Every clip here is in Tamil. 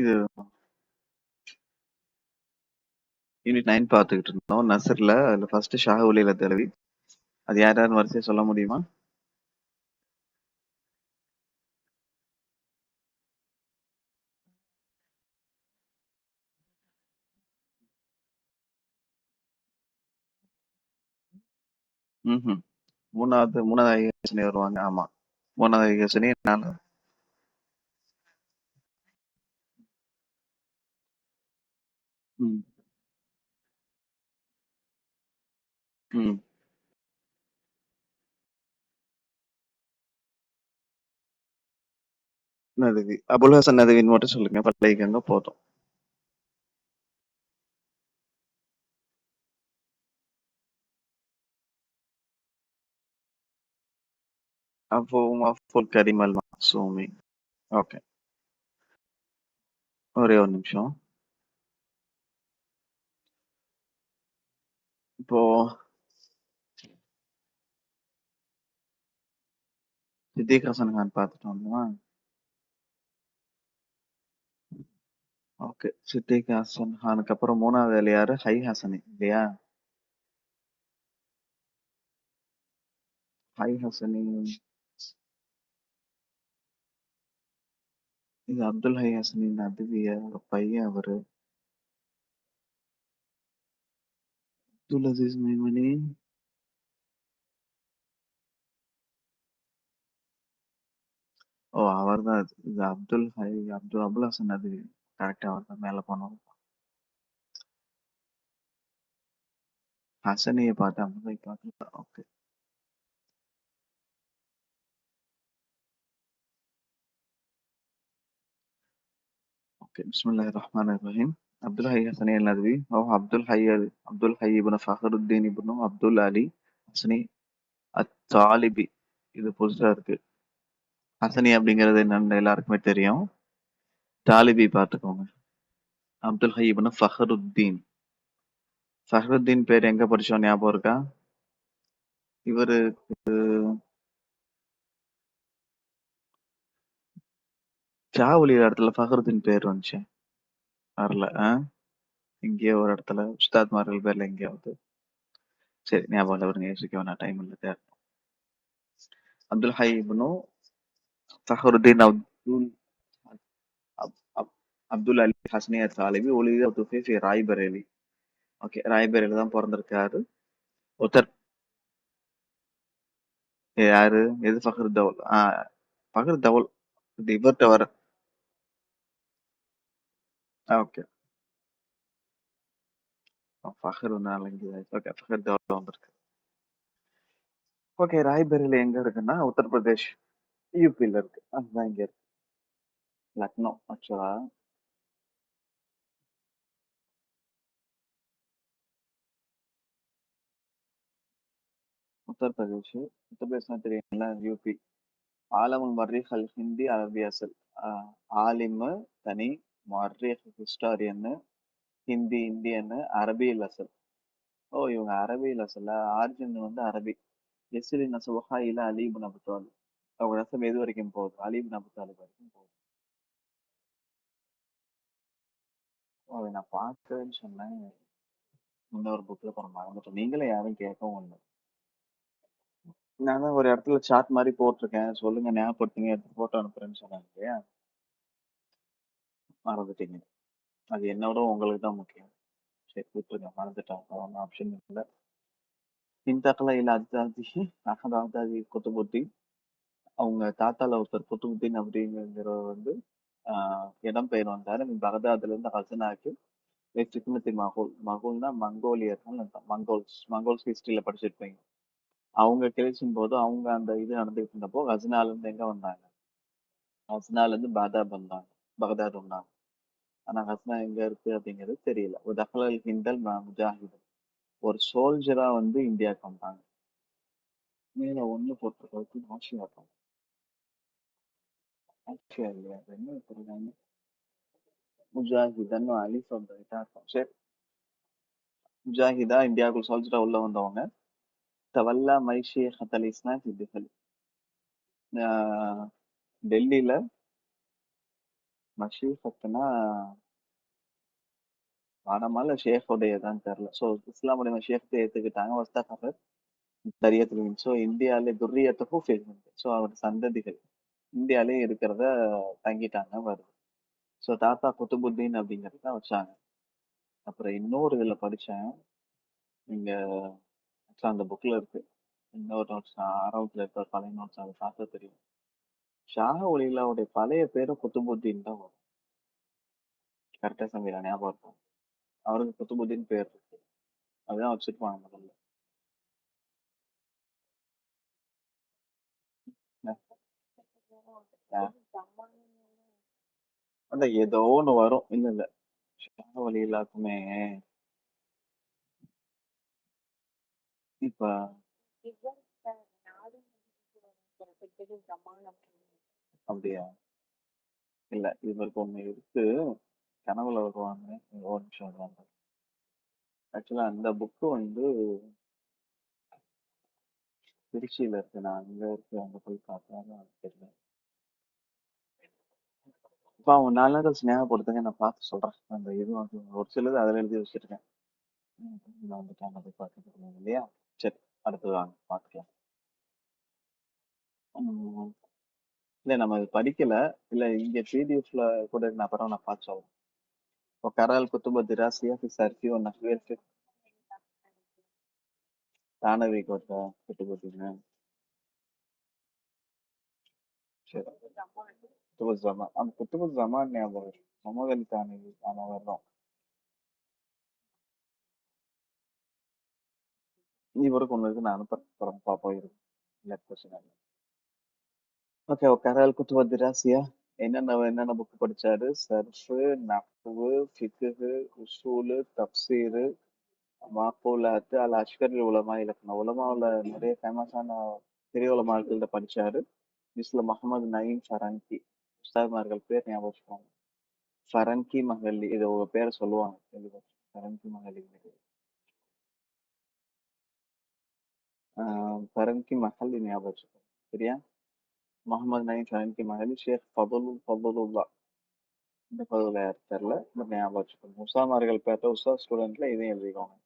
இது யூனிட் 9 பார்த்துக்கிட்டு இருந்தோம். நஸ்ர்ல அதுல ஃபர்ஸ்ட் ஷாஹுலில தழுவி அது யார் யாருன்னு வரிசையா சொல்ல முடியுமா? ம்ஹும். மூணாவது ஐகேசனி வருவாங்க. ஆமா, மூணாவது ஐகேசனி நான். ம். ம். நதவி அபுல் ஹசன் நதவின்னு மட்டும் சொல்லுங்க, பள்ளிக்கங்க போதும். அப்போ மஃபூல் கரீம் அல் மாசூமி. ஓகே, ஒரே ஒரு நிமிஷம். இப்போ சித்திக் ஹசன் கான் பார்த்துட்டு வந்தோமா? ஓகே, சித்திக் ஹசன் கானுக்கு அப்புறம் மூணாவது ஆள் யாரு? ஹை ஹசனி இல்லையா? ஹை ஹசனி இது அப்துல் ஹை ஹசனி நதுவிய ஒரு பையன் அவரு. அப்துல் அசீஸ் மைமனி. ஓ, அவர் தான் இது. இது அபுல் ஹசன் நதுவி. கரெக்டா அவர் தான் மேல போனோம். ஹசனியை பார்த்து அப்துல் ஹை பார்க்கல. ஓகே. اوكي، بسم الله الرحمن الرحيم. عبد الحي حسني الندوي هو عبد الحي بن فخر الدين بن عبد العلي ஹசனி அத்தாலிபி. இது புதுசா இருக்கு. ஹசனி அப்படிங்கிறது என்னன்னு எல்லாருக்குமே தெரியும். தாலிபி பார்த்துக்கோங்க. அப்துல் ஹை இப்னு ஃபஹருத்தீன். ஃபஹருத்தீன் பேர் எங்க படிச்சோம் ஞாபகம் இருக்கா? இவரு சாவலிய இடத்துல ஃபஹருத்தீன் பேர் வந்துச்சு. வரல. எங்கேயோ ஒரு இடத்துல உஸ்தாத்மார்கள் பேர்ல எங்கேயாவது. சரி, ஞாபகம் இல்லை, அவருங்க யோசிக்க வேணாம், டைம் இல்லை. அப்துல் ஹை இப்னு ஃபஹருத்தீன் அப்துல் அப்துல் அலி ஹஸ்னி தாலிபி ஒலிவியா துஃபி ராய்பரேலி. ஓகே, ராய்பரேலி தான் பிறந்திருக்காரு. உத்தர். யாரு? எது ஃபஹர் தவுல்? ஃபஹர் தவுல் இது இவர்கிட்ட வர. ஓகே, ஃபஹர் ஓகே, ஃபஹர் தவுல் வந்திருக்கு. ஓகே, ராய்பரேலி எங்க இருக்குன்னா உத்தரப்பிரதேஷ், யூபியில் இருக்கு. அதுதான் இங்க இருக்கு. லக்னோ ஆக்சுவலா. உத்தரப்பிரதேஷ். உத்தரப்பிரதேஷ்னா தெரியுங்களா? யூபி. ஆலமுல் மர்ரிக் அல் ஹிந்தி அரபி அசல். ஆலிமு தனி, மர்ரிக் ஹிஸ்டாரியன்னு, ஹிந்தி இந்தியன்னு, அரபியில் அசல். ஓ, இவங்க அரபியில் அசல்ல. ஆர்ஜின் வந்து அரபி. எஸ்ரி நசுவஹா இல்ல அலி இப்னு அபி தாலிப். அவங்க நசம் எது வரைக்கும் போகுது? அலி இப்னு அபி தாலிப் வரைக்கும் போகுது. ஓ, அதை நான் பார்க்கறேன்னு சொன்னேன். இன்னொரு புக்ல போன மறந்துட்டேன். நீங்களே யாரும் கேட்கவும் இல்லை. நான் தான் ஒரு இடத்துல சாட் மாதிரி போட்டிருக்கேன், சொல்லுங்க ஞாபகப்படுத்துங்க, எடுத்து போட்டோ அனுப்புறேன்னு சொன்னாங்க இல்லையா? மறந்துட்டீங்க. அது என்னோட உங்களுக்கு தான் முக்கியம். சரி, விட்டுருங்க, மறந்துட்டேன், ஒன்றும் ஆப்ஷன் இல்லை. இந்தக்கல இல்ல அஜாதி அகதாதி குத்துபுத்தி. அவங்க தாத்தால ஒருத்தர் குத்துபுத்தீன் அப்படிங்கிறவர் வந்து இடம்பெயர் வந்தாரு பகதாதுல இருந்து ஹசனாக்கு. சிக்மத்தி மகோல். மகோல்னா மங்கோலியர்கள் அர்த்தம். மங்கோல்ஸ் ஹிஸ்டரியில படிச்சிருப்பீங்க. அவங்க கிடைச்சும் போது அவங்க அந்த இது நடந்துகிட்டு இருந்தப்போ ஹசனால இருந்து எங்க வந்தாங்க? ஹசனால இருந்து பாதாத் வந்தாங்க. பகதாத் வந்தாங்க. ஆனா ஹசனா எங்க இருக்கு அப்படிங்கிறது தெரியல. ஒரு தஹ்லல் ஹிந்தல் முஜாஹித். ஒரு சோல்ஜரா வந்து இந்தியாவுக்கு வந்தாங்க. மேல ஒண்ணு போட்டு ஆட்சியா இருக்காங்க. ஆட்சியா இல்லையா? அது என்ன சொல்றாங்க? முஜாஹிதன்னு அலி சொல்றதுதான் இருக்கும். சரி, முஜாஹிதா இந்தியாவுக்குள் சோல்ஜரா உள்ள வந்தவங்க. தவல்லா மைஷி ஹத்தல் இஸ்னா டெல்லியில மஷீஃபத்துனா படமா இல்ல ஷேஃபுடையதான்னு தெரியல. ஸோ இஸ்லாமுடைய மஷீஃபத்தை ஏத்துக்கிட்டாங்க. வஸ்தகஃபர் தரியத்துல ஸோ இந்தியாவிலே துர்ரியத்துக்கும் ஃபேஸ் ஸோ அவர் சந்ததிகள் இந்தியாலே இருக்கிறத தங்கிட்டாங்க வருது. ஸோ தாத்தா குத்துபுத்தீன் அப்படிங்கிறத வச்சாங்க. அப்புறம் இன்னொரு இதுல படிச்சேன். இங்க actually அந்த புக்ல இருக்கு. இன்னொரு நோட்ஸ் ஆரம்பத்துல இருக்க ஒரு பழைய நோட்ஸ் அதை பார்த்தா தெரியும். ஷாஹ ஒலிலாவுடைய பழைய பேரும் குத்துபுத்தீன் தான் வரும். கரெக்டா சமீரா ஞாபகம் இருக்கும். அவருக்கு குத்துபுத்தீன் பேர் இருக்கு. அதான் வச்சிருப்பாங்க முதல்ல. அஹ் அந்த ஏதோ ஒண்ணு வரும். இல்ல இல்ல ஷாஹ ஒலிலாக்குமே இப்ப அப்படியா? இல்ல இவருக்கு ஒண்ணு இருக்கு. கனவுல வருவாங்க. ஒரு நிமிஷம் வருவாங்க. ஆக்சுவலா அந்த புக்கு வந்து திருச்சியில இருக்கு. நான் அங்க இருக்கு. அங்க போய் பார்த்தா தெரியல. இப்ப அவங்க 4 நாள் கழிச்சு ஞாபகப்படுத்துங்க. நான் பார்த்து சொல்றேன். அந்த இது வந்து ஒரு சிலது அதுல எழுதி வச்சிருக்கேன். நான் வந்து கேமரா போய் பார்த்துட்டு இல்லையா? சரி, அடுத்தது வாங்க பார்த்துக்கலாம். உம் இல்ல நம்ம இது படிக்கல. இல்ல இங்க பிடிஎஃப்ல கூட இருக்கு. நான் அப்புறம் நான் பார்த்து சொல்றேன். وقرأ الكتب الدراسية في الصرف والنحو والفقه. தானவி கோட்டா كتب الدين. சரி كتب الزمان. அந்த كتب الزمان ஞாபகம் இருக்கு. முகமது அலி தானவி ஆனவர் தான். இவருக்கு ஒண்ணு இருக்கு. நான் அனுப்புறேன் பார்ப்போம் இருக்கு. இல்ல பிரச்சனை இல்லை. ஓகே கரல் குத்துவ திராசியா என்னென்ன புக் படிச்சாரு? சர்ஃபு, நஹ்வு, ஃபிக்ஹு, உசூலு, தப்சீரு, மாக்கூலாத்து, அல் அஷ்கரி உலமா இலக்கணம். உலமாவுல நிறைய ஃபேமஸான பெரிய உலமாக்கள்கிட்ட படிச்சாரு. மிஸ்ல முகமது நயீம் ஃபரங்கி. உஸ்தாத்மார்கள் பேர் ஞாபகம் வச்சுக்கோங்க. ஃபரங்கி மஹல்லி இது ஒரு பேரை சொல்லுவாங்க. ஃபரங்கி மஹல்லி. ஃபரங்கி மஹல்லி ஞாபகம் வச்சுக்கோங்க. சரியா? முகமது நயீம் ஃபரங்கி மஹல்லி, ஷேக் ஃபதுலுல்லா. இந்த பகுதியில் யார் தெரியல. பட் ஞாபகம் வச்சுக்கோங்க. உசாமார்கள் பேர்ட்ட உஷா ஸ்டூடெண்ட்ல இதையும் எழுதிக்கோங்க.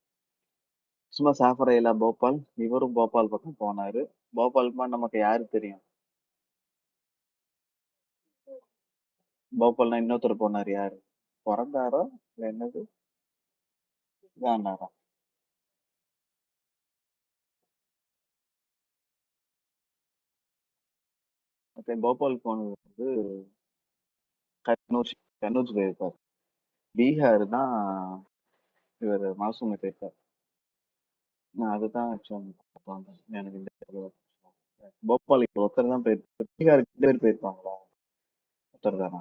சும்மா சாஃபரையிலா போபால். இவரும் போபால் பக்கம் போனாரு. போபால்மா நமக்கு யாரு தெரியும்? போபால்னா இன்னொருத்தர் போனாரு. யாரு பிறந்தாரோ இல்ல என்னது இதானாரா? ஓகே போபால் போனது வந்து கனூஜ். கனூஜ் போயிருக்காரு. பீகார் தான் இவர் மாசூமை போயிருக்காரு. நான் அதுதான் எனக்கு இந்த போபால் இப்போ ஒருத்தர் தான் போயிருக்காரு. பீகாருக்கு 2 பேர் போயிருப்பாங்களா? ஒருத்தர் தானா?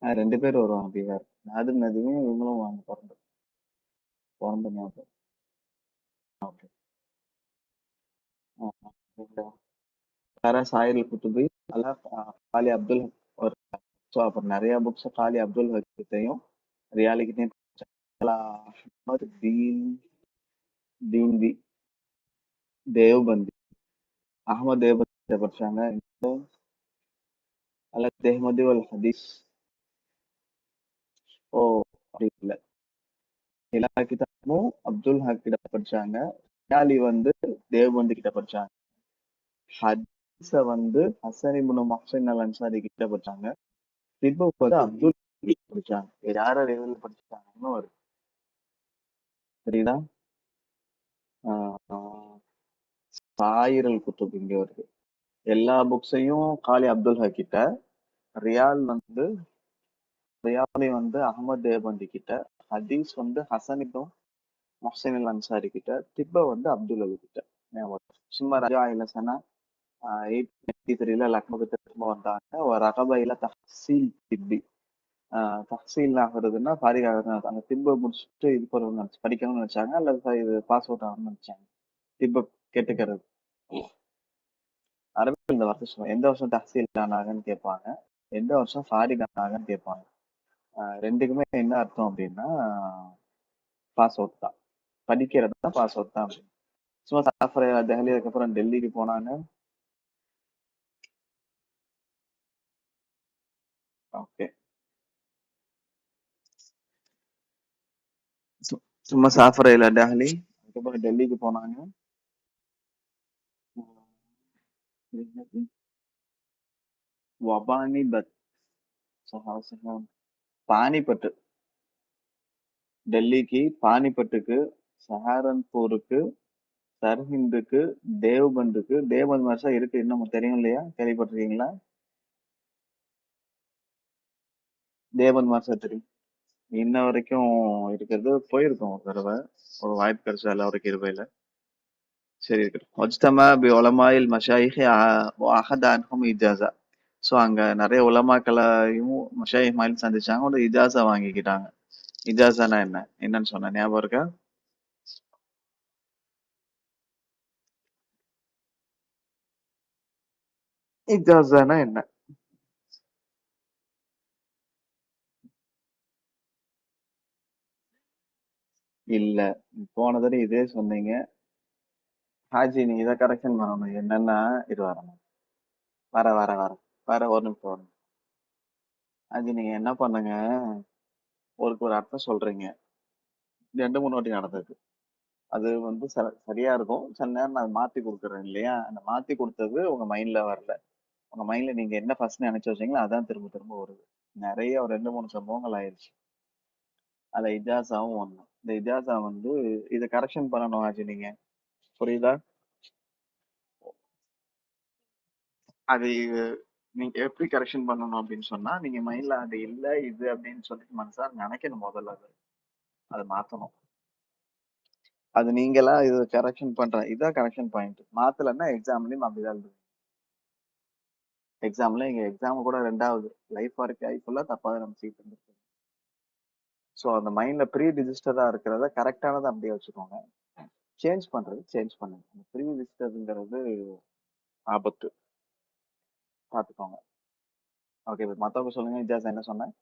2 பேர் வருவாங்க பீகார். நாதிம் நதியும் இவங்களும் வாங்க பிறந்த ஞாபகம். ஓகே. வேற சாயில் குத்துபி அல்லா காலி அப்துல் ஒரு. ஸோ அப்புறம் நிறைய புக்ஸ் காலி அப்துல் ஹக்கிட்டையும் ரியாலிக்கிட்டையும் அஹ்மத் தீன் தீன்வி தேவ்பந்தி. அகமது தேவ்பந்தி படிச்சாங்க. அல்ல தேஹ்மதி வல் ஹதீஸ். ஓ அப்படி இல்லை. எல்லா கிதாபும் அப்துல் ஹக் கிட்ட படிச்சாங்க. ரியாலி வந்து தேவ்பந்தி கிட்ட படிச்சாங்க. ஹதீஸ வந்து ஹசன் இப்னு முஹ்சின் அல் அன்சாரி கிட்ட படிச்சாங்க. திப்பு வந்து அப்துல் கிட்ட படிச்சாங்க. வேற யார லெவலில் படிச்சாங்கன்னு ஒரு தெரியுதா? சாயிரல் குத்துப் இங்க வருது. எல்லா புக்ஸையும் காலி அப்துல் ஹக் கிட்ட. ரியால் வந்து ரியாலி வந்து அகமது தேவபந்தி கிட்ட. ஹதீஸ் வந்து ஹசன் இப்னு முஹ்சின் அல் அன்சாரி கிட்ட. திப்ப வந்து அப்துல் அலி கிட்ட. ஞாபகம். சும்மா ரஜா இலசனா 893ல லக்னோக்கு திரும்ப வந்தாங்க. ஒரு ரகபையில தஹ்சீல் திப்பி. தஹ்சீல் ஆகுறதுன்னா ஃபாரிக் ஆகுறது. அந்த திப்பை முடிச்சுட்டு இது பண்ணணும்னு படிக்கணும்னு நினைச்சாங்க. அல்லது இது பாஸ் அவுட் ஆகணும்னு நினைச்சாங்க. திப்ப கேட்டுக்கிறது. அரபில் இந்த வருஷம் சொல்லுவாங்க. எந்த வருஷம் தஹ்சீல் ஆனாங்கன்னு கேட்பாங்க. எந்த வருஷம் ஃபாரிக் ஆனாங்கன்னு கேட்பாங்க. ரெண்டுக்குமே என்ன அர்த்தம் அப்படின்னா பாஸ் அவுட் தான். படிக்கிறது தான் பாஸ் அவுட் தான் அப்படின்னு. சும்மா சாஃபர் டெல்லி அதுக்கப்புறம் டெல்லிக்கு போனாங்க. ஓகே. சும்மா சாஃபரைல டெஹலி, அதுக்கப்புறம் டெல்லிக்கு போனாங்க. இது என்னது? வபானி பத் பானிபட்டு. டெல்லிக்கு, பானிபட்டுக்கு, சஹாரன்பூருக்கு, சர்ஹிந்துக்கு, தேவ்பந்துக்கு. தேவ்பந்த் மர்சா இருக்கு, இன்னும் தெரியும் இல்லையா? கேள்விப்பட்டிருக்கீங்களா? தேவ்பந்த் மர்சா தெரியும். இன்ன வரைக்கும் இருக்கிறது. போயிருக்கோம் ஒரு தடவை, ஒரு வாய்ப்பு கிடைச்சா எல்லாருக்கும் இருவையில. சரி இருக்கட்டும். வஜ்தமா பி உலமாயில் மஷாயிஹ் அஹத அன்ஹும் இஜாசா. ஸோ அங்க நிறைய உலமாக்களையும் மஷாயிஹ் மாதிரி சந்திச்சாங்க, ஒரு இஜாசா வாங்கிக்கிட்டாங்க. இஜாசானா என்ன, என்னன்னு சொன்ன ஞாபகம் இருக்கா? இஜாசானா என்ன? இல்ல, போன தடவை இதே சொன்னீங்க. ஹாஜி நீ இதை கரெக்ஷன் பண்ணணும். என்னன்னா, இது வரணும். வர வர வர வர ஒரு நிமிஷம் வரும். ஹாஜி நீங்க என்ன பண்ணுங்க, ஒரு அர்த்தம் சொல்றீங்க, ரெண்டு மூணு வாட்டி நடந்தது. அது வந்து சரியா இருக்கும். சில நேரம் நான் மாத்தி கொடுக்குறேன் இல்லையா? அந்த மாத்தி கொடுத்தது உங்க மைண்ட்ல வரல. உங்க மைண்ட்ல நீங்க என்ன ஃபர்ஸ்ட் நினைச்சு வச்சீங்களோ அதான் திரும்ப திரும்ப வருது. நிறைய ஒரு ரெண்டு மூணு சம்பவங்கள் ஆயிடுச்சு. அதுல இஜாசாவும் ஒண்ணு. இந்த இஜாசா வந்து இதை கரெக்ஷன் பண்ணணும் ஆச்சு நீங்க. புரியுதா? அது நீங்க எப்படி கரெக்ஷன் பண்ணணும் அப்படின்னு சொன்னா, நீங்க மைண்ட்ல அது இல்ல இது அப்படின்னு சொல்லிட்டு மனசா நினைக்கணும் முதல்ல. அது அதை மாத்தணும். அது நீங்களா இது கரெக்ஷன் பண்ற இதான் கரெக்ஷன் பாயிண்ட். மாத்தலன்னா எக்ஸாம்லயும் அப்படிதான் இருக்கு. எக்ஸாம்ல எங்க எக்ஸாம் கூட ரெண்டாவது லைஃப் வரைக்கும் லைஃப்ல தப்பா தான் நம்ம சீட் இருந்திருக்கு. ஸோ அந்த மைண்ட்ல ப்ரீ ரிஜிஸ்டரா இருக்கிறத கரெக்டானதை அப்படியே வச்சுக்கோங்க. சேஞ்ச் பண்றது சேஞ்ச் பண்ணுங்க. அந்த ப்ரீ ரிஜிஸ்டர்ங்கிறது ஆபத்து, பார்த்துக்கோங்க. ஓகே, மத்தவங்க சொல்லுங்க. இஜாஸ் என்ன சொன்னேன்?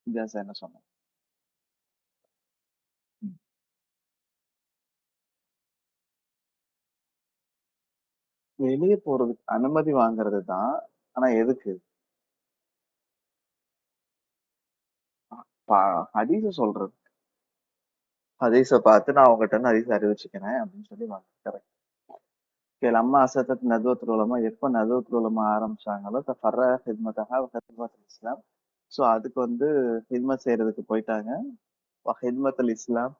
இஜாஸ் என்ன சொன்னேன்? ம். வெளியே போறதுக்கு அனுமதி வாங்குறது தான். ஆனா எதுக்கு? ஹதீஸ சொல்றது. ஹதீஸ பார்த்து நான் உங்ககிட்ட இருந்து ஹதீஸ் அறிவிச்சுக்கிறேன் அப்படின்னு சொல்லி வாங்க. கரெக்ட். லம்மா அசத்தத் நதுவத்துல் உலமா, எப்ப நதுவத்துல் உலமா ஆரம்பிச்சாங்களோ ஃபர்ர ஹித்மத்தஹா வ ஹித்மத்துல் இஸ்லாம். ஸோ அதுக்கு வந்து ஹித்மத் செய்யறதுக்கு போயிட்டாங்க. ஹித்மத்துல் இஸ்லாம்,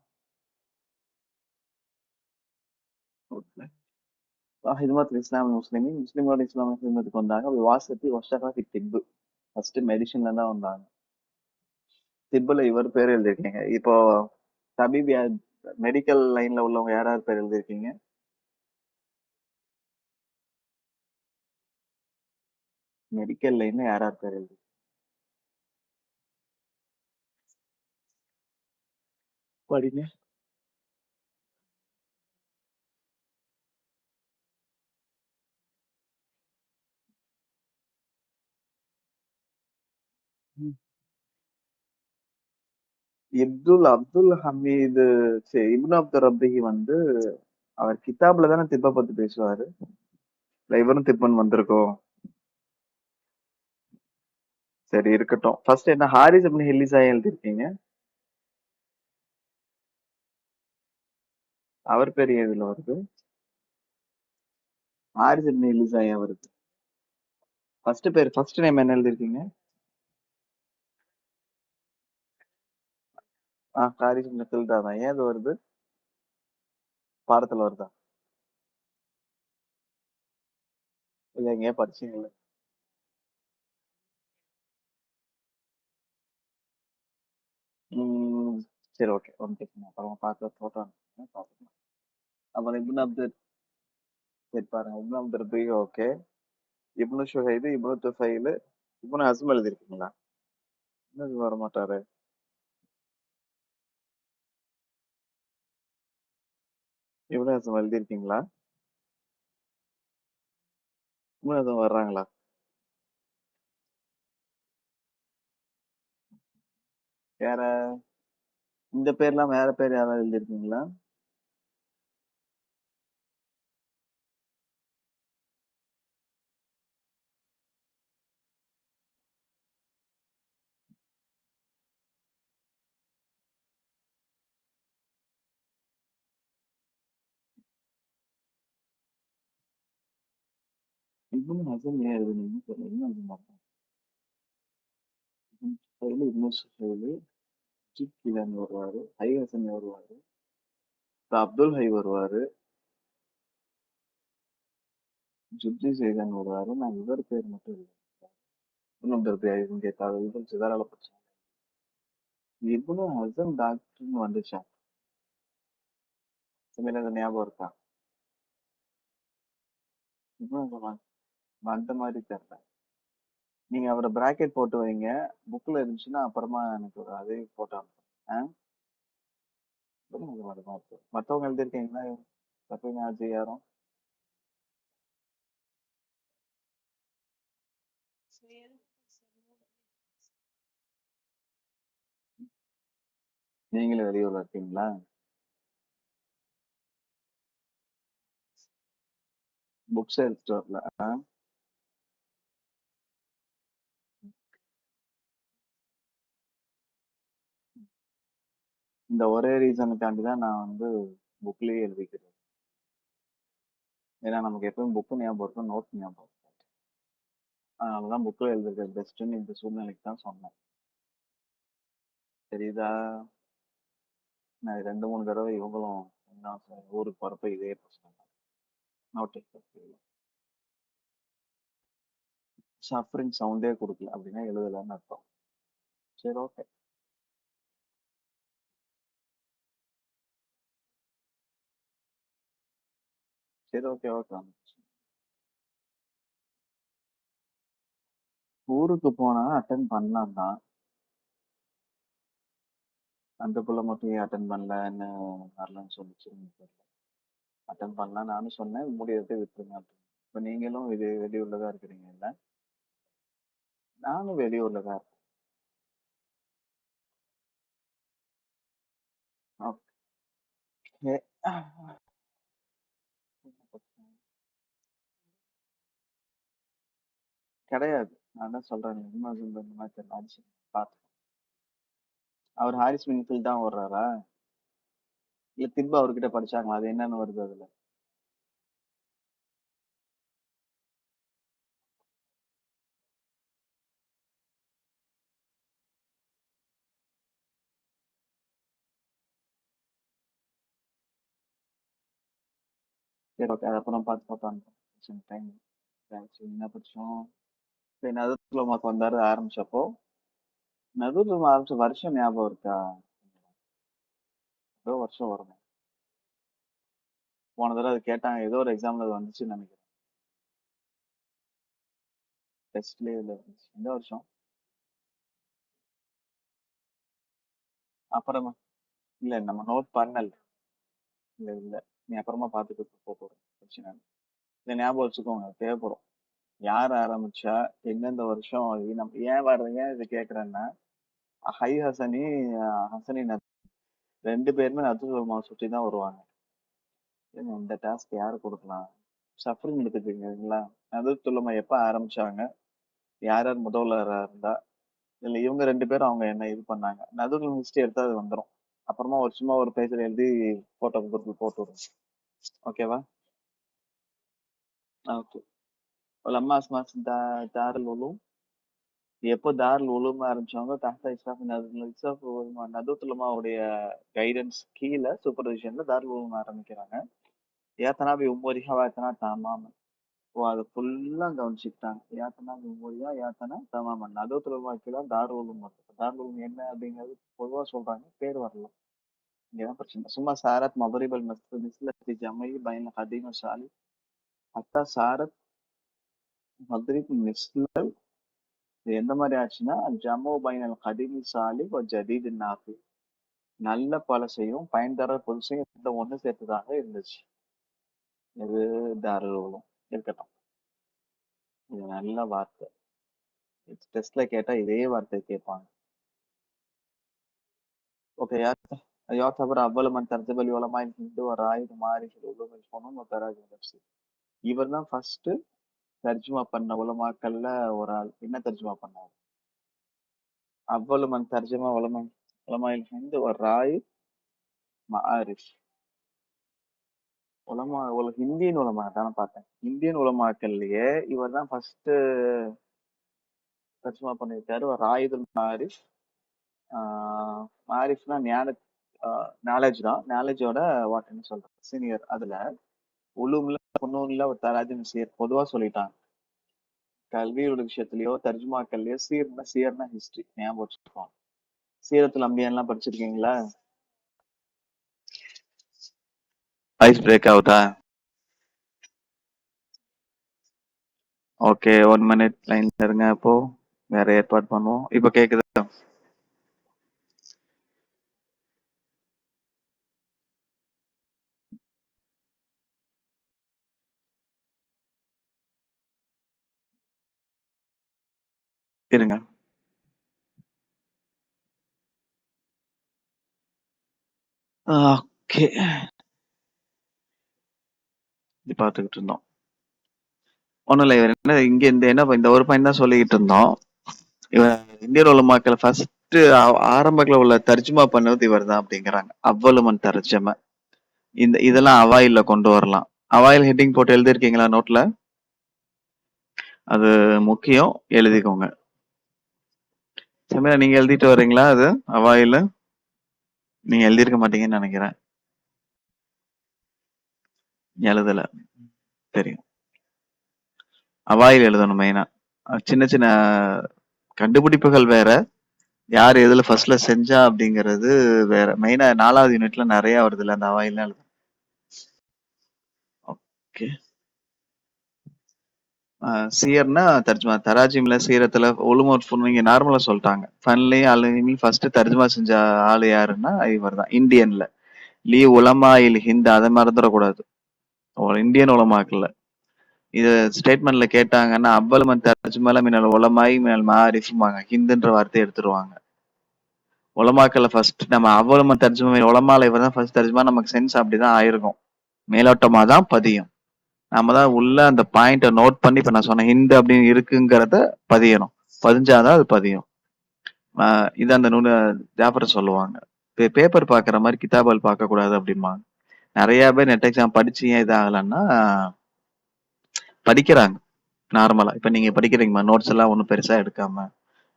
ஹித்மத்துல் இஸ்லாம் முஸ்லிமின், முஸ்லிமோட இஸ்லாம் ஹித்மத்துக்கு வந்தாங்க. வாசத்தி வஷகா ஃபி திப்பு, ஃபர்ஸ்ட் மெடிசின்ல தான் வந்தாங்க. திப்புல இவர் பேர் எழுதிருக்கீங்க இப்போ. தபீப் மெடிக்கல் லைன்ல உள்ளவங்க யார் யார் பேர் எழுதிருக்கீங்க? மெடிக்கல் லைன்ல யார் யார் பேர் எழுதி படிங்க. ம். அப்துல் ஹமீது. சரி, இப்னு அப்துல் ரப்பிஹி வந்து அவர் கிதாப்ல தானே திப்ப பத்தி பேசுவாரு. இல்ல இவரும் திப்பன் வந்திருக்கோம். சரி இருக்கட்டும். ஃபர்ஸ்ட் என்ன ஹாரிஸ் இப்னு ஹில்லிஸா எழுதிருக்கீங்க? அவர் பேர் எதுல வருது? ஹாரிஸ் இப்னு ஹில்லிஸா ஏன் வருது? ஃபர்ஸ்ட் நேம் என்ன எழுதிருக்கீங்க? ஹாரிஸ் இப்னு ஹில்தா தான். ஏன் இது வருது? பாடத்துல வருதா? இல்ல எங்கேயா படிச்சீங்களா? ம். சரி ஓகே, ஒன்றும் பிரச்சனை இல்லை. அப்புறம் பார்க்க போட்டோ பார்த்துக்கலாம். அப்புறம் இப்னு அப்துல். சரி பாருங்க, இப்னு அப்துல் ரப்பிஹி ஓகே. இப்னு ஷுஹைது, இப்னு துஃபைல், இப்னு ஹஸ்ம் எழுதிருக்கீங்களா? இன்னும் வர மாட்டாரு. இப்னு ஹஸ்ம் எழுதிருக்கீங்களா? இப்னு ஹஸ்ம் வர்றாங்களா? வேற இந்த பேர்லாம் வேற பேர் யாராவது எழுதிருக்கீங்களா? இப்னு ஹசன் ஏன் எழுதுனீங்கன்னு தெரியல. என்ன எழுதுனாங்க? இப்னு சுஹைல், இப்னு சுஹைல், ஜித் கிலானி வருவாரு, ஹை ஹசன் வருவாரு, அப்புறம் அப்துல் ஹை வருவாரு, ஜுப்ரி சைதான் வருவாரு. நான் இவர் பேர் மட்டும் இல்லை. இன்னொருத்தர் பேர் இங்க இவன் சிதறால படிச்சாங்க. இப்னு ஹசன் டாக்டர்னு வந்துச்சா? சிமிலர் ஞாபகம் இருக்கா? இப்னு ஹசன் வந்த மாதிரி தெரியல. நீங்க அவரை பிராக்கெட் போட்டு வைங்க. புக்ல இருந்துச்சுன்னா அப்புறமா எனக்கு ஒரு அதே போட்டோ அனுப்புங்க. மற்றவங்க எழுதியிருக்கீங்களா? தப்பிங்க ஆச்சு யாரும்? நீங்களும் வெளியூர்ல இருக்கீங்களா? புக்ஸ் எடுத்துட்டு வரல. இந்த ஒரே ரீசனுக்காண்டி தான் நான் வந்து புக்லயே எழுதிக்கிறேன். ஏன்னா நமக்கு எப்பவும் புக்கு ஞாபகம் இருக்கும், நோட் ஞாபகம் இருக்கும். அதனாலதான் புக்ல எழுதுறது பெஸ்ட்ன்னு இந்த சூழ்நிலைக்கு தான் சொன்னேன். தெரியுதா? நான் 2 3 தடவை இவங்களும் ஊருக்கு போறப்ப இதே பிரச்சனை. நோட் சஃபரிங் சவுண்டே கொடுக்கல அப்படின்னா எழுதலன்னு அர்த்தம். சரி, ஓகே. சரி, ஓகே, ஓகே. ஊருக்கு போனா அட்டன் பண்ணலாம் தான். அந்த புள்ள மட்டும் ஏன் அட்டன் பண்ணலன்னு வரலன்னு சொல்லிச்சு. அட்டன் பண்ணலாம் நானும் சொன்னேன், முடியறதை விட்டுருங்க அப்படின்னு. இப்ப நீங்களும் வெளியூர்ல தான் இருக்கிறீங்க இல்ல? நானும் வெளியூர்ல தான் இருக்கேன். கிடையாது. நான் தான் சொல்றேன், இன்னும் இந்த மாதிரி தெரியல. அடிச்சு பார்த்து. அவர் ஹாரிஸ் மினிஃபில் தான் ஓடுறாரா? இல்ல திரும்ப அவர்கிட்ட படிச்சாங்களா? அது என்னன்னு வருது அதுல? சரி, ஓகே. அது அப்புறம் பார்த்து டைம். என்ன படிச்சோம்? சரி, நதுத்துலமாக்கு வந்தாரு ஆரம்பிச்சப்போ. நதுத்துல ஆரம்பிச்ச வருஷம் ஞாபகம் இருக்கா? ஏதோ வருஷம் வரும். போன தடவை அது கேட்டாங்க, ஏதோ ஒரு எக்ஸாம்ல அது வந்துச்சுன்னு நினைக்கிறேன். டெஸ்ட்லயே இதுல இருந்துச்சு. எந்த வருஷம்? அப்புறமா இல்ல, நம்ம நோட் பண்ணல. இல்ல இல்ல, நீ அப்புறமா பார்த்துட்டு போறோம். பிரச்சனை இல்லை. இதை ஞாபகம் வச்சுக்கோங்க, தேவைப்படும். யார் ஆரம்பிச்சா, எந்தெந்த வருஷம், இது நம்ம ஏன் வர்றீங்க இதை கேட்கறேன்னா, ஹை ஹசனி, ஹசனி ரெண்டு பேருமே நத்துமா சுற்றி தான் வருவாங்க. ஏங்க, இந்த டாஸ்க் யாரு கொடுக்கலாம்? சஃபரிங் எடுத்துக்கீங்களா? நதுத்துலமா எப்ப ஆரம்பிச்சாங்க, யார் யார் முதல்வரா இருந்தா, இல்ல இவங்க 2 பேரும் அவங்க என்ன இது பண்ணாங்க, நடுவில் ஹிஸ்டரி எடுத்தா அது வந்துடும். அப்புறமா ஒரு சும்மா ஒரு பேஜ்ல எழுதி போட்டோ கொடுத்து போட்டு விடுங்க. ஓகேவா? ஓகே. லம்மா அஸ்மா தாருல் உலூம். எப்போ தாருல் உலூம் ஆரம்பிச்சாங்க, தஹ்தா இஸ்ராஃப் இஸ்ராஃப் நதுத்துலமாவுடைய கைடன்ஸ் கீழே சூப்பர்விஷன்ல தாருல் உலூம் ஆரம்பிக்கிறாங்க. ஏத்தனாபி உம்மோரிஹா ஏத்தனா தாமாமன். ஓ, அதை ஃபுல்லா கவனிச்சுக்கிட்டாங்க. ஏத்தனாபி உம்மோரியா ஏத்தனா தாமாமன். நதுத்துலமாக்கு தான் தாருல் உலூம் வருது. தாருல் உலூம் என்ன அப்படிங்கிறது பொதுவா சொல்றாங்க, பேர் வரல. இங்கதான் பிரச்சனை. சும்மா சாரத் மதரிபல் மிஸ்லத்தி ஜமை பைன கதீம் சாலி அத்தா சாரத் மதரிப் மிஸ்ல. இது எந்த மாதிரி ஆச்சுன்னா, ஜமோ பைனல் கதீம் சாலி ஒரு ஜதீத் நாஃபி. நல்ல பழசையும் பயன் தர புதுசையும் இந்த ஒண்ணு சேர்த்துதாக இருந்துச்சு. இது தாருல் உலூம். இருக்கட்டும். இது நல்ல வார்த்தை. டெஸ்ட்ல கேட்டா இதே வார்த்தை கேட்பாங்க. ஓகே. يعتبر أول من ترجم العلماء الهند ورائد معارف العلوم الفنون وتراجم نفسه. இவர் தான் ஃபர்ஸ்ட் தர்ஜுமா பண்ண உலமாக்கள்ல ஒரு ஆள். என்ன தர்ஜுமா பண்ணாரு? அவ்வளவு மன் தர்ஜுமா உலமாயில் ஹிந்து ஒரு ராய் மாரிஃப். உலமா இந்தியன் உலமா தானே பார்த்தேன். இந்தியன் உலமாக்கள்லயே இவர் தான் ஃபர்ஸ்ட் தர்ஜுமா பண்ணியிருக்காரு. ஒரு ராயிதுல் மாரிஃப். மாரிஃப்னா நாலேஜ் தான். நாலேஜோட வாட் என்ன சொல்றது சீனியர் அதுல உலூம்ல ஃபுனூன்ல ஒரு தராஜும் சீர் பொதுவா சொல்லிட்டாங்க. கல்வியோட விஷயத்துலயோ தர்ஜுமாக்கள்லயோ சீர்னா ஹிஸ்டரி ஞாபகம் வச்சுக்கோங்க. சீரத்துல அம்பியான்லாம் படிச்சிருக்கீங்களா? வாய்ஸ் பிரேக் ஆகுதா? ஓகே, 1 மினிட் லைன்ல இருங்க. அப்போ வேற ஏற்பாடு பண்ணுவோம். இப்போ கேக்குதா? இருங்க. ஓகே, இது பார்த்துக்கிட்டு இருந்தோம். ஒன்றும் இல்லை. இவர் என்ன இங்க இந்த ஒரு பையன் தான் சொல்லிக்கிட்டு இருந்தோம். இவர் இந்தியன் உலமாக்கள் ஃபர்ஸ்ட் ஆரம்பத்துல உள்ள தர்ஜுமா பண்ணது இவர் தான் அப்படிங்கிறாங்க. அவ்வளுமன் தர்ஜம. இதெல்லாம் அவாயில்ல கொண்டு வரலாம். அவாயில் ஹெட்டிங் போட்டு எழுதிருக்கீங்களா நோட்ல? அது முக்கியம், எழுதிக்கோங்க. சமீரா, நீங்க எழுதிட்டு வர்றீங்களா? அது அவாயில் நீங்க எழுதியிருக்க மாட்டீங்கன்னு நினைக்கிறேன். எழுதல, தெரியும். அவாயில் எழுதணும் மெயினா. சின்ன சின்ன கண்டுபிடிப்புகள் வேற, யார் எதுல ஃபர்ஸ்ட்ல செஞ்சா அப்படிங்கிறது வேற. மெயினா 4வது யூனிட்ல நிறைய வருதுல்ல அந்த அவாயில் எழுத. ஓகே. சீயர்னா தர்ஜுமா தராஜிம்ல சீரத்துல நீங்க நார்மலா சொல்லிட்டாங்க. ஃபன்லயும் அலுமியும் ஃபர்ஸ்ட் தர்ஜுமா செஞ்ச ஆளு யாருன்னா இவர் தான் இந்தியன்ல. லீ உலமா இல் ஹிந்த் அதை மறந்துடக்கூடாது. ஒரு இந்தியன் உலமாக்கல்ல இது ஸ்டேட்மெண்ட்ல கேட்டாங்கன்னா அவ்வளவு தர்ஜுமால மின்னல் உலமாய் மின்னல் மாரிஃபுமாங்க. ஹிந்துன்ற வார்த்தையை எடுத்துருவாங்க. உலமாக்கல்ல ஃபர்ஸ்ட் நம்ம அவ்வளவு தர்ஜுமா உலமால இவர் தான் ஃபர்ஸ்ட் தர்ஜுமா. நமக்கு சென்ஸ் அப்படிதான் ஆயிருக்கும். மேலோட்டமா தான் பதியும். நம்ம தான் உள்ள அந்த பாயிண்ட நோட் பண்ணி இப்ப நான் சொன்ன ஹிந்து அப்படின்னு இருக்குங்கிறத பதியணும். பதிஞ்சாதான் அது பதியும். இது அந்த ஜாஃபர் சொல்லுவாங்க. பேப்பர் பாக்குற மாதிரி கிதாபல் பார்க்க கூடாது அப்படிம்பாங்க. நிறைய பேர் நெட் எக்ஸாம் படிச்சு ஏன் இதாகலன்னா படிக்கிறாங்க நார்மலா. இப்ப நீங்க படிக்கிறீங்கம்மா, நோட்ஸ் எல்லாம் ஒன்றும் பெருசா எடுக்காம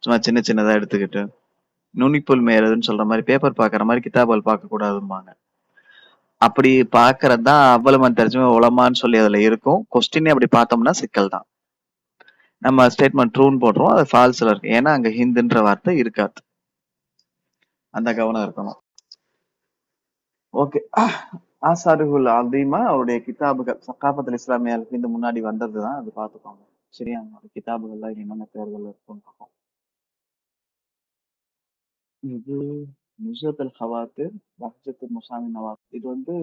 சும்மா சின்ன சின்னதா எடுத்துக்கிட்டு நுனிப்புல் மேயறதுன்னு சொல்ற மாதிரி பேப்பர் பாக்குற மாதிரி கிதாபல் பார்க்க கூடாதும்பாங்க. அப்படி பாக்குறது தான் அவ்வளவு தர்ஜுமா உலமான்னு சொல்லி அதுல இருக்கும். கொஸ்டினே அப்படி பார்த்தோம்னா சிக்கல் தான். நம்ம ஸ்டேட்மெண்ட் ட்ரூன்னு போட்டுருவோம், அது ஃபால்ஸ்ல இருக்கு. ஏன்னா அங்க ஹிந்துன்ற வார்த்தை இருக்காது. அந்த கவனம் இருக்கணும். ஓகே. ஆசாருகுல் அதீமா அவருடைய கிதாபுகள் சக்காபத்தில் இஸ்லாமிய ஹிந்து முன்னாடி வந்ததுதான். அது பார்த்துக்கோங்க. சரியா? அந்த கிதாபுகள்ல என்னென்ன பேர்கள் இருக்குன்னு பார்ப்போம். இது நுஸ்ரத்துல் ஹவாத்திர், பஹ்ஜத்துல் முசாமி நவாப். இது வந்து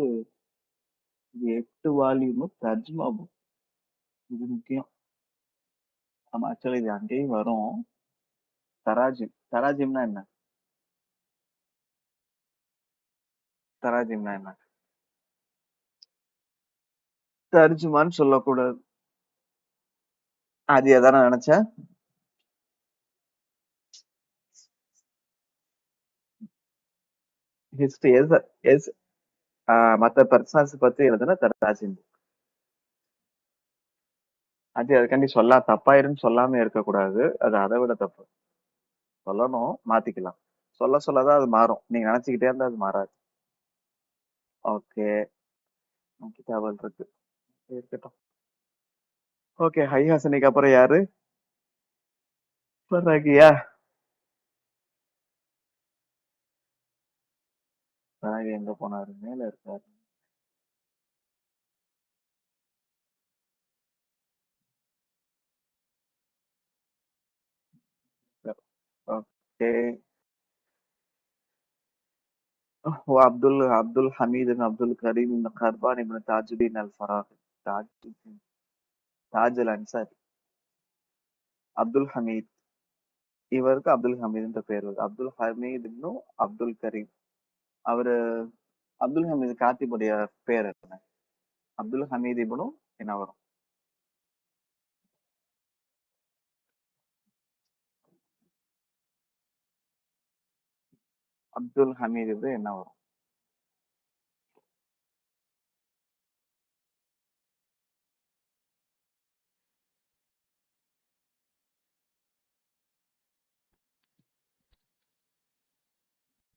இது 8 வால்யூம் தர்ஜுமா புக். இது முக்கியம். ஆமா, ஆக்சுவலி இது அங்கேயும் வரும். தராஜிம்னா என்ன? தராஜிம்னா என்ன? தர்ஜுமான்னு சொல்லக்கூடாது. அது எதான நினைச்சேன். ஹிஸ்டரி எஸ் எஸ் மத்த பர்சனாலிட்டி பத்தி எழுதுனா தராஜிம். அது அதுக்காண்டி தப்பாயிருன்னு சொல்லாம இருக்கக்கூடாது. அது அதை விட தப்பு. சொல்லணும், மாத்திக்கலாம். சொல்லதான் அது மாறும். நீங்க நினைச்சுக்கிட்டே இருந்தா அது மாறாது. ஓகே. கிதாபல் இருக்கு, இருக்கட்டும். ஓகே, ஹை ஹசனிக்கு அப்புறம் யாரு? பராகியா. பராகி எங்க போனாரு? மேல இருக்காரு. ஓகே. அப்துல் ஹமீது அப்துல் கரீம் கர்பான் இப்னு தாஜுதீன் அல் ஃபராஹி. தாஜ் தாஜ் அல் அன்சாரி. அப்துல் ஹமீத். இவருக்கு அப்துல் ஹமீதுன்ற பேர் வருது. அப்துல் ஹமீத் இப்னு அப்துல் கரீம். அவரு அப்துல் ஹமீது காத்திபுடைய பேர் என்ன? அப்துல் ஹமீத் இப்னு என்ன வரும்? அப்துல் ஹமீத் இப்னு என்ன வரும்?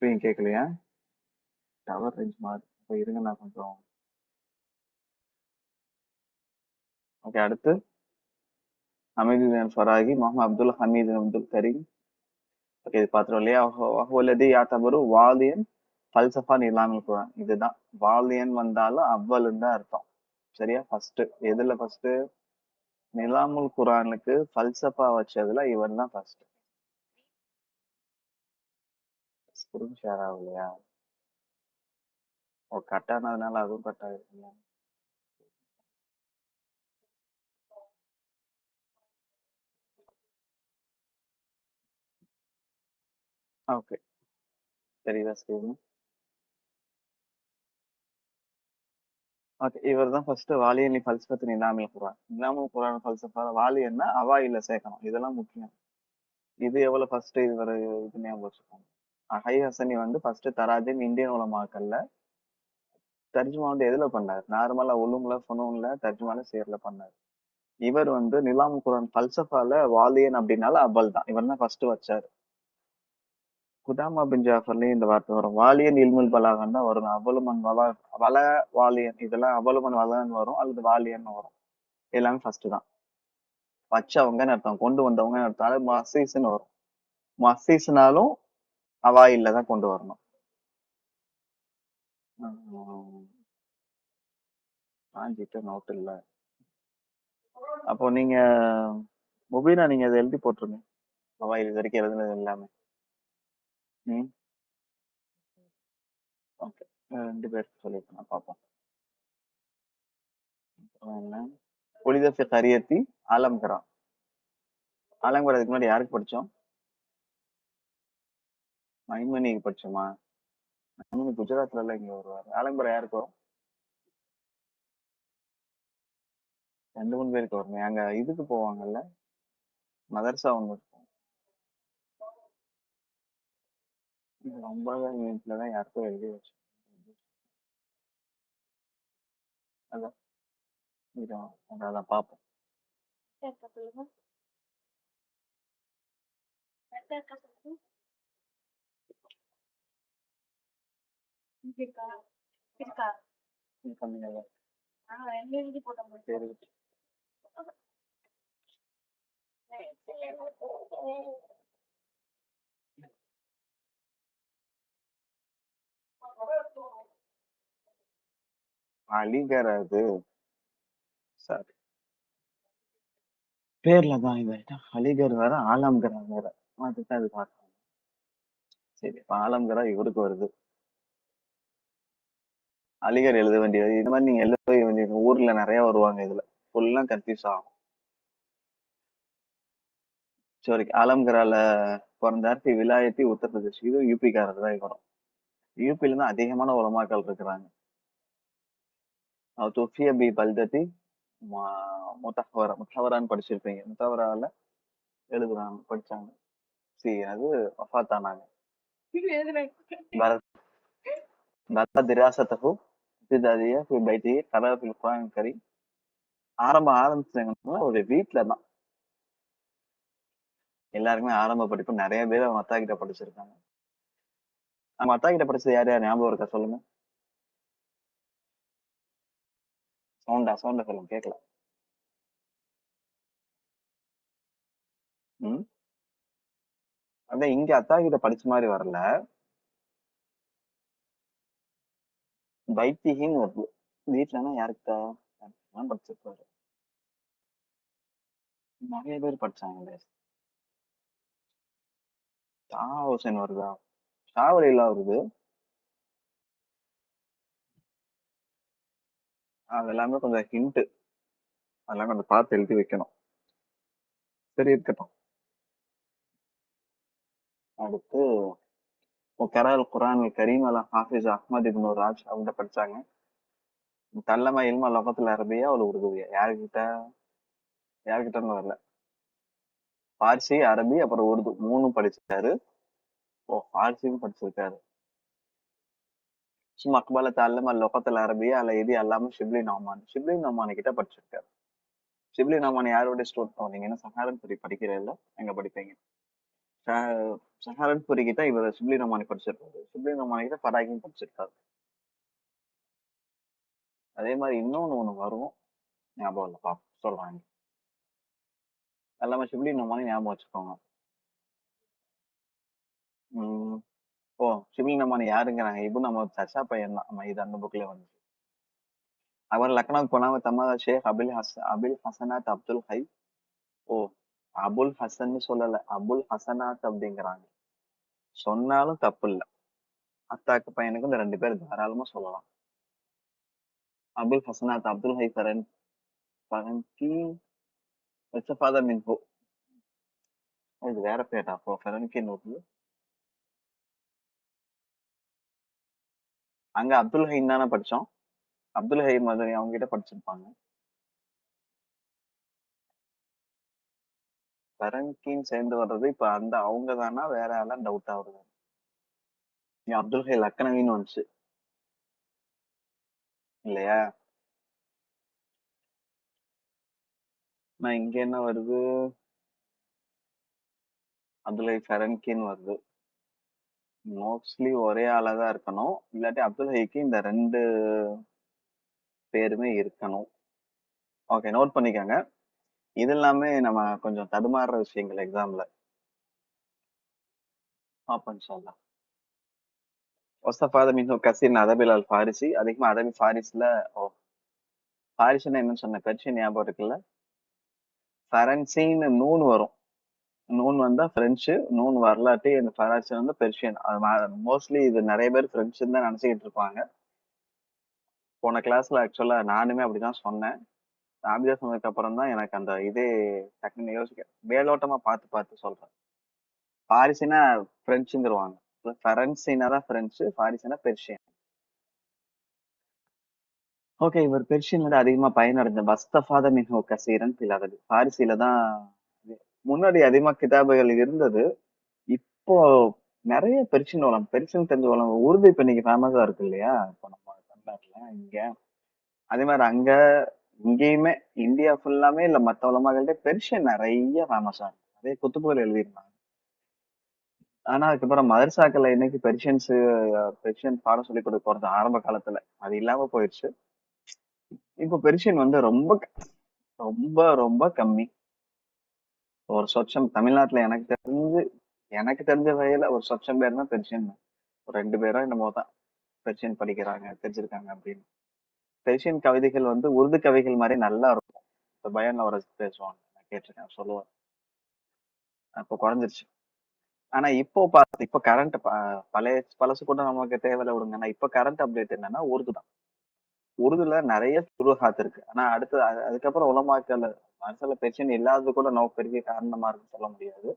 இப்பயும் கேட்கலையா? டவர் ரேஞ்ச் மாறுது. இப்போ இருங்க நான் கொஞ்சம். ஓகே, அடுத்து ஹமீதுதீன் ஃபராகி, முகமது அப்துல் ஹமீது அப்துல் கரீம். ஓகே, இது பார்த்துருவோம் இல்லையா? வஹுவல்லதி யாத்தபரு வாலியன் ஃபல்சஃபா நிலாமில் குரான். இதுதான் வாலியன் வந்தாலும் அவ்வளுன்னு தான் அர்த்தம். சரியா? ஃபர்ஸ்ட் எதுல ஃபர்ஸ்ட்? நிலாமுல் குரானுக்கு ஃபல்சஃபா வச்சதுல இவன் தான் ஃபர்ஸ்ட். ஸ்கிரீன் ஷேர் ஆகலையா? ஓ, கட் ஆனதுனால அதுவும் கட் ஆகிருக்குங்க. ஓகே, தெரியுதா ஸ்கிரீன்? ஓகே, இவர் தான் ஃபர்ஸ்ட் வாலியன் ஃபல்சஃபத்து நிலாமில் குரான். நிலாமுல் குரான் ஃபல்சஃபா வாலியன்னா அவாயில சேர்க்கணும். இதெல்லாம் முக்கியம். இது எவ்வளவு ஃபர்ஸ்ட் இவர் இது ஞாபகம் வச்சுக்கோங்க. ஹை ஹசனி வந்து ஃபர்ஸ்ட் தராஜின் இந்தியன் உலமாக்கல்ல தர்ஜுமா வந்து எதுல பண்ணார்? நார்மலா உலும்ல ஃபுனூன்ல தர்ஜுமால சேர்ல பண்ணார். இவர் வந்து நிலாம் குரான் பல்சஃபால வாலியன் அப்படின்னால அவ்வல் தான். இவர் தான் ஃபர்ஸ்ட் வச்சாரு. குதாமா பின் ஜாஃபர்லயும் இந்த வார்த்தை வரும். வாலியன் இல்முல் பலாகன் தான் வரும். அவ்வளுமன் வல வாலியன் இதெல்லாம் அவ்வளுமன் வலன்னு வரும், அல்லது வாலியன் வரும். எல்லாமே ஃபர்ஸ்ட் தான். வச்சவங்கன்னு அர்த்தம், கொண்டு வந்தவங்கன்னு அர்த்தம். அது மசீஸ்ன்னு வரும். மசீஸ்னாலும் அவாயில்ல தான் கொண்டு வரணும். காஞ்சிட்டு நோட்டு இல்ல. அப்போ நீங்க முபீனா நீங்க அதை எழுதி போட்டுருங்க. அவாயில் இது வரைக்கும் எழுதுனது எல்லாமே. ம், ஓகே. 2 பேருக்கு சொல்லிருக்கேன், பார்ப்போம். அப்புறம் என்ன? ஒளித ஃபி கரியத்தி ஆலம்கரா. ஆலம்கரா இதுக்கு முன்னாடி யாருக்கு படிச்சோம்? மைமனிக்கு படிச்சோமா? மைமனி குஜராத்ல எல்லாம் இங்க வருவாரு. ஆலம்பரா யாருக்கு வரும்? 2 3 பேருக்கு வரும். அங்க இதுக்கு போவாங்கல்ல, மதர்சா ஒன்று இருக்கும். 9ஆம் யூனிட்ல தான் யாருக்கோ எழுதி வச்சு. அதான் இதான் அதான் பார்ப்போம். சரி. அலிகர் அது சாரி பேர்ல தான் இதாயிட்டா. அலிகர் வேற, ஆலம்கரா வேற. அதுதான் அது பார்க்கணும். சரி, இப்ப ஆலம்கரா இவருக்கு வருது. அலிகர் எழுத வேண்டியது இந்த மாதிரி நீங்க எழுத வேண்டியது. ஊர்ல நிறைய வருவாங்க, இதுல ஃபுல்லா கன்ஃபியூஸ் ஆகும். சரி, ஆலம்கரால பிறந்தார். விலாயத்தி உத்தரப்பிரதேஷ். இது யூபி காரர் தான் வரும். யூபில இருந்து அதிகமான உலமாக்கள் இருக்கிறாங்க. துஃபிய பி பல்தத்தி முத்தவரான்னு படிச்சிருப்பீங்க. முத்தவரால எழுதுறாங்க, படிச்சாங்க. அது வஃபாத்தானாங்க. பரத் திராசத்தஹு இப்திதாயிய ஃபி பைத்திஹி கரா ஃபில் குர்ஆனில் கரீம். ஆரம்பிச்சாங்கன்னா ஒரு வீட்ல தான். எல்லாருக்குமே ஆரம்ப படிப்பு நிறைய பேர் அவங்க அத்தா கிட்ட படிச்சிருக்காங்க. நம்ம அத்தா கிட்ட படிச்சது யார் யார் ஞாபகம் இருக்கா சொல்லுங்க. சவுண்டா சொல்லுங்க, கேட்கல. ம், அதான் இங்க அத்தா கிட்ட படிச்ச மாதிரி வரல. பைத்திகின்னு வருது. வீட்டுலன்னா யாருக்கா படிச்சிருப்பாரு. நிறைய பேர் படிச்சாங்களே. ஷா ஹுசேன் வருதா? ஷாவலிலாம் வருது. அது எல்லாமே கொஞ்சம் ஹிண்ட். அதெல்லாம் கொஞ்சம் பார்த்து எழுதி வைக்கணும். சரி, இருக்கட்டும். அடுத்து கரால் குரான் கரீம் அலா ஹாஃபிஸ் அஹ்மத் இப்னு ராஜ் அவங்க படிச்சாங்க. தல்லமா இல்மா லொகத்துல அரபியா அவள் உருதுவியா. யாருக்கிட்டன்னு வரல. பார்சி, அரபி, அப்புறம் உருது 3 படிச்சிருக்காரு. ஓ, பார்சியும் படிச்சிருக்காரு. சும்மா அக்பால தல்லமா லொகத்துல அரபியா அல்ல இது எல்லாமே ஷிப்லி நோமான் கிட்ட படிச்சிருக்காரு. ஷிப்லி நோமான் யாரோட ஸ்டூடெண்ட்? நீங்க என்ன சஹாரன் படி படிக்கிறீங்க? எங்க படிப்பீங்க? சஹாரன்புரி கிட்ட இவர் ஷிப்லி ரஹ்மானி படிச்சிருக்காரு. ஷிப்லி ரஹ்மானி கிட்ட பராகியும் படிச்சிருக்காரு. அதே மாதிரி இன்னொன்னு ஒண்ணு வரும், ஞாபகம் இல்லை, சொல்றாங்க. எல்லாமே ஷிப்லி ரஹ்மானி ஞாபகம் வச்சுக்கோங்க. ஓ, ஷிப்லி ரஹ்மானி யாருங்கிறாங்க? இப்போ நம்ம சர்ச்சா பையன் தான், நம்ம இது அந்த புக்ல வந்து அவர் லக்னோவுக்கு போனாம தம்ம ஷேக் அபில் ஹசனாத் அப்துல் ஹை. ஓ, அபுல் ஹசன்னு சொல்லல, அபுல் ஹசனாத் அப்படிங்கிறாங்க. சொன்னாலும் தப்பு இல்ல. அத்தாக்கு பையனுக்கு இந்த 2 பேர் தாராளமா சொல்லலாம். அபுல் ஹசனாத் அப்துல் ஹை ஃபரன்கி ஃபாதர் மின்ஹோ. இது வேற பேரா? அப்போ ஃபெரன்கின்னு வருது. அங்க அப்துல் ஹைன் தானே படிச்சோம். அப்துல் ஹை மாதிரி அவங்க கிட்ட படிச்சிருப்பாங்க. ஃபெரன்கின்னு சேர்ந்து வர்றது இப்ப அந்த அவங்க தானா வேற யாரெல்லாம் டவுட் ஆகுது. அப்துல் ஹை லக்கனவின்னு வந்துச்சு இல்லையா? நான் இங்க என்ன வருது, அப்துல் ஹை ஃபெரன்கின்னு வருது. மோஸ்ட்லி ஒரே ஆளாதான் இருக்கணும், இல்லாட்டி அப்துல் ஹைக்கு இந்த 2 பேருமே இருக்கணும். ஓகே, நோட் பண்ணிக்கோங்க. இது எல்லாமே நம்ம கொஞ்சம் தடுமாறுற விஷயங்கள் எக்ஸாம்ல. பாப்போம் இன்ஷா அல்லாஹ். ஒஸ்தஃபாத மின்ஹு கசீர் அதபில் அல் ஃபாரிசி. அதிகமா அதபி ஃபாரிஸ்ல. ஓ, ஃபாரிஸ்னா என்னன்னு சொன்ன பெர்ஷியன் ஞாபகம் இருக்குல்ல? ஃபரன்சின்னு நூன் வரும். நூன் வந்தா பிரெஞ்சு, நூன் வரலாட்டி இந்த ஃபரான்சி வந்து பெர்ஷியன். மோஸ்ட்லி இது நிறைய பேர் பிரெஞ்சுன்னு தான் நினைச்சுக்கிட்டு இருப்பாங்க. போன கிளாஸ்ல ஆக்சுவலா நானுமே அப்படிதான் சொன்னேன். ஆபிதா சொன்னதுக்கு அப்புறம் தான் எனக்கு அந்த இதே டக்குன்னு யோசிக்க, மேலோட்டமா பார்த்து பார்த்து சொல்றேன். பாரிசினா பிரெஞ்சுங்கிறவாங்க, ஃபரன்சினா தான் பிரெஞ்சு, பாரிசினா பெர்ஷியன். ஓகே, இவர் பெர்ஷியன்ல இருந்து அதிகமா பயனடைந்த வஸ்தஃபாத மின்ஹு கசீரன் பிலாதது. பாரிசில தான் முன்னாடி அதிகமா கிதாபுகள் இருந்தது. இப்போ நிறைய பெர்ஷியன் வளம், பெர்ஷியன் தெரிஞ்ச வளம். உருது இப்ப இன்னைக்கு ஃபேமஸா இருக்கு இல்லையா? இப்போ நம்ம தமிழ்நாட்டுல இங்க அதே மாதிரி அங்க இங்கேயுமே இந்தியா ஃபுல்லாமே இல்ல மத்த உலமாக்கள்கிட்ட பெர்ஷியன் நிறைய ஃபேமஸா இருக்கு. அதே குத்துப்புகள் எழுதியிருந்தாங்க. ஆனா அதுக்கப்புறம் மதரசாக்கள்ல இன்னைக்கு பெர்ஷியன் பாடம் சொல்லி கொடுக்க போறது ஆரம்ப காலத்துல அது இல்லாம போயிடுச்சு. இப்போ பெர்ஷியன் வந்து ரொம்ப ரொம்ப ரொம்ப கம்மி. ஒரு சொச்சம் தமிழ்நாட்டுல எனக்கு தெரிஞ்ச வகையில ஒரு சொச்சம் பேர் தான் பெர்ஷியன். ஒரு 2 பேரோ என்னமோ தான் பெர்ஷியன் படிக்கிறாங்க, தெரிஞ்சிருக்காங்க அப்படின்னு. பெர்ஷியன் கவிதைகள் வந்து உருது கவிதைகள் மாதிரி நல்லா இருக்கும். இப்ப பயான்ல வர பேசுவாங்க, நான் கேட்டிருக்கேன், சொல்லுவாங்க. அப்போ குறைஞ்சிருச்சு. ஆனா இப்ப கரண்ட் பழசு கூட நமக்கு தேவையில்ல விடுங்க. ஆனா இப்ப கரண்ட் அப்டேட் என்னன்னா உருது தான். உருதுல நிறைய சுருஹாத் இருக்கு. ஆனா அதுக்கப்புறம் உலமாக்கல் மனசுல பெர்ஷியன் இல்லாதது கூட நோ பெரிய காரணமா இருக்குன்னு சொல்ல முடியாது.